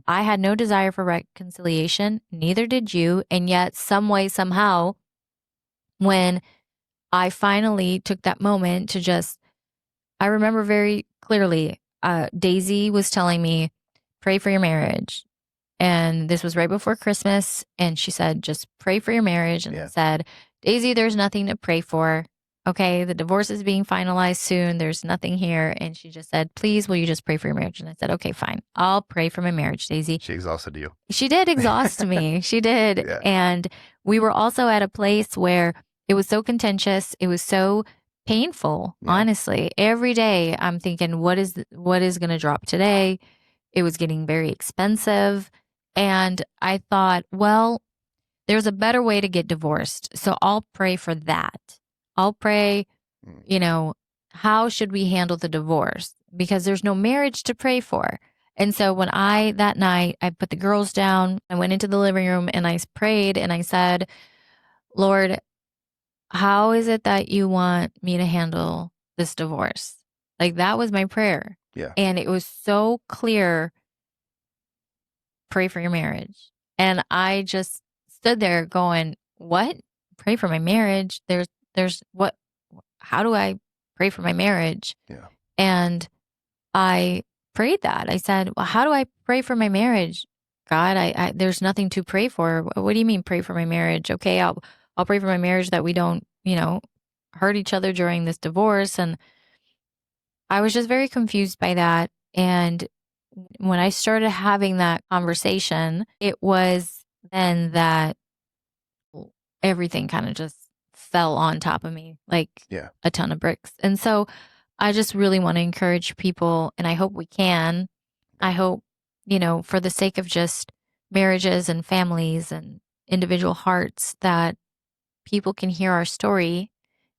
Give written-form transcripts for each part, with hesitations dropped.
I had no desire for reconciliation, neither did you. And yet, some way, somehow, when I finally took that moment to just, I remember very clearly, Daisy was telling me, pray for your marriage. And this was right before Christmas. And she said, just pray for your marriage. And I Yeah. said, Daisy, there's nothing to pray for. Okay. The divorce is being finalized soon. There's nothing here. And she just said, please, will you just pray for your marriage? And I said, okay, fine. I'll pray for my marriage, Daisy. She exhausted you. She did exhaust me. She did. Yeah. And we were also at a place where it was so contentious. It was so painful, Yeah. honestly. Every day I'm thinking, what is going to drop today? It was getting very expensive. And I thought, well, there's a better way to get divorced. So I'll pray for that. I'll pray, how should we handle the divorce? Because there's no marriage to pray for. And so that night, I put the girls down, I went into the living room and I prayed and I said, Lord, how is it that you want me to handle this divorce? Like that was my prayer. Yeah. And it was so clear, pray for your marriage. And I just stood there going, what? Pray for my marriage? There's what? How do I pray for my marriage? Yeah. And I prayed that. I said, well, how do I pray for my marriage? God, I there's nothing to pray for. What do you mean pray for my marriage? Okay, I'll pray for my marriage that we don't, hurt each other during this divorce. And I was just very confused by that. And when I started having that conversation, it was then that everything kind of just fell on top of me like a ton of bricks. And so I just really want to encourage people, and I hope we can. I hope, for the sake of just marriages and families and individual hearts, that people can hear our story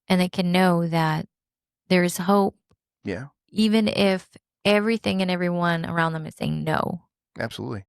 and they can know that there's hope. Yeah. Even if everything and everyone around them is saying no. Absolutely.